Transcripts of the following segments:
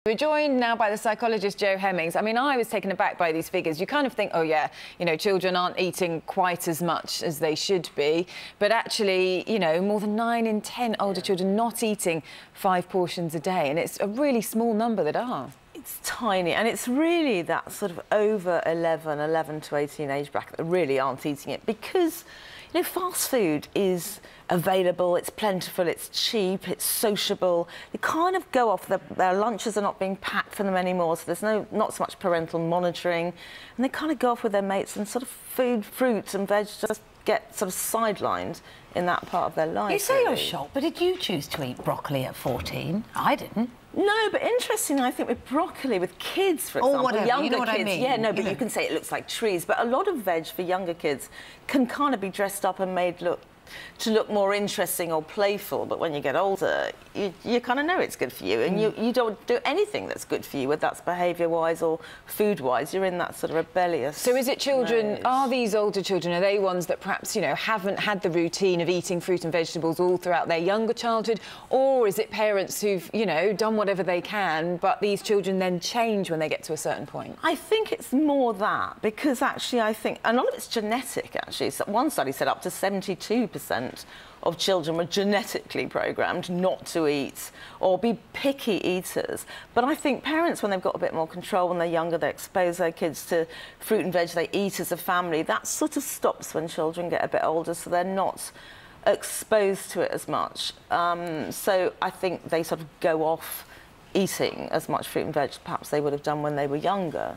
We're joined now by the psychologist Jo Hemmings. I mean, I was taken aback by these figures. You kind of think, oh yeah, you know, children aren't eating quite as much as they should be. But actually, you know, more than 9 in 10 older children not eating 5 portions a day. And it's a really small number that are. It's tiny, and it's really that sort of over 11 to 18 age bracket that really aren't eating it, because, you know, fast food is available, it's plentiful, it's cheap, it's sociable. They kind of go off, their lunches are not being packed for them anymore, so there's not so much parental monitoring, and they kind of go off with their mates, and sort of fruits and veg just get sort of sidelined in that part of their life. You say you're shocked, but did you choose to eat broccoli at 14? I didn't. No, but interestingly, I think with broccoli, with kids, for example, whatever, younger you know what kids, I mean. yeah, no, but you can say it looks like trees, but a lot of veg for younger kids can kind of be dressed up and made to look more interesting or playful, but when you get older, you kind of know it's good for you, and you don't do anything that's good for you, whether that's behaviour-wise or food-wise. You're in that sort of rebellious So is it children, mode. are these older children, are they ones that perhaps, you know, haven't had the routine of eating fruit and vegetables all throughout their younger childhood, or is it parents who've, you know, done whatever they can, but these children then change when they get to a certain point? I think it's more that, because actually I think a lot of it's genetic, actually. So one study said up to 72% of children were genetically programmed not to eat or be picky eaters. But I think parents, when they've got a bit more control when they're younger, they expose their kids to fruit and veg, they eat as a family. That sort of stops when children get a bit older, so they're not exposed to it as much. So I think they sort of go off eating as much fruit and veg perhaps they would have done when they were younger.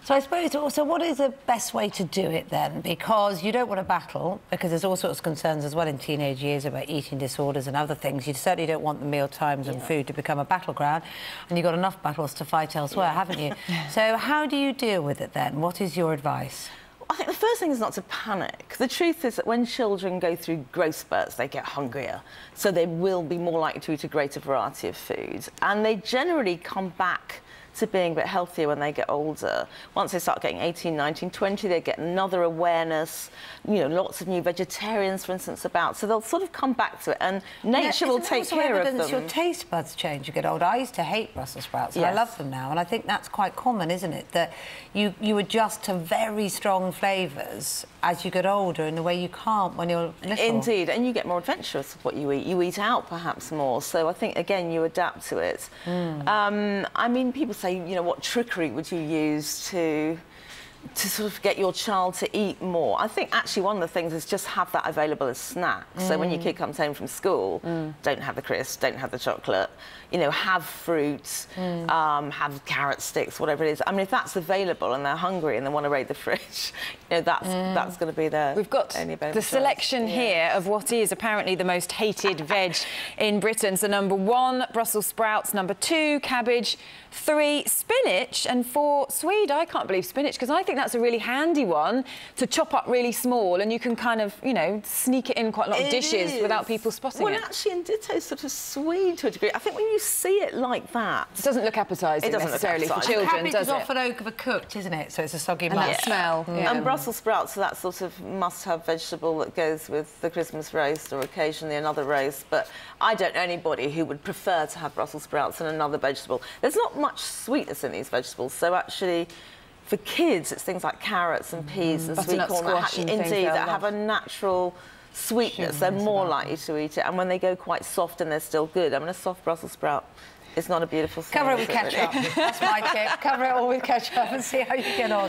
So I suppose also, what is the best way to do it then? Because you don't want to battle, because there's all sorts of concerns as well in teenage years about eating disorders and other things. You certainly don't want the meal times and food to become a battleground, and you've got enough battles to fight elsewhere, haven't you? So how do you deal with it then? What is your advice? I think the first thing is not to panic. The truth is that when children go through growth spurts, they get hungrier. So they will be more likely to eat a greater variety of foods. And they generally come back to being a bit healthier when they get older. Once they start getting 18, 19, 20, they get another awareness. You know, lots of new vegetarians, for instance, about. So they'll sort of come back to it, and nature will take care of them. Your taste buds change you get older. I used to hate Brussels sprouts, and I love them now. And I think that's quite common, isn't it? That you adjust to very strong flavours as you get older in a way you can't when you're little. Indeed, and you get more adventurous with what you eat. You eat out perhaps more. So I think, again, you adapt to it. I mean, people say, you know, what trickery would you use to sort of get your child to eat more? I think actually one of the things is just have that available as snacks. So when your kid comes home from school, don't have the crisps, don't have the chocolate, you know, have fruit, have carrot sticks, whatever it is. I mean, if that's available and they're hungry and they want to raid the fridge, you know, that's going to be their We've got the selection here of what is apparently the most hated veg in Britain. So number 1, Brussels sprouts, number 2, cabbage, 3, spinach, and 4, swede. I can't believe spinach, because I think that's a really handy one to chop up really small, and you can kind of, you know, sneak it in quite a lot of dishes without people spotting it. Well, actually, and ditto sort of swede to a degree. I think when you see it like that, it doesn't look appetising necessarily for children, does it? Cabbage is often overcooked, isn't it? So it's a soggy mess. That smell. And Brussels sprouts are that sort of must-have vegetable that goes with the Christmas roast or occasionally another roast. But I don't know anybody who would prefer to have Brussels sprouts and another vegetable. There's not much sweetness in these vegetables, so actually, for kids, it's things like carrots and peas and sweet corn that have a natural sweetness. They're more likely to eat it, and when they go quite soft and they're still good. I mean, a soft Brussels sprout is not a beautiful thing. Cover it with ketchup. That's my tip. Cover it all with ketchup and see how you get on.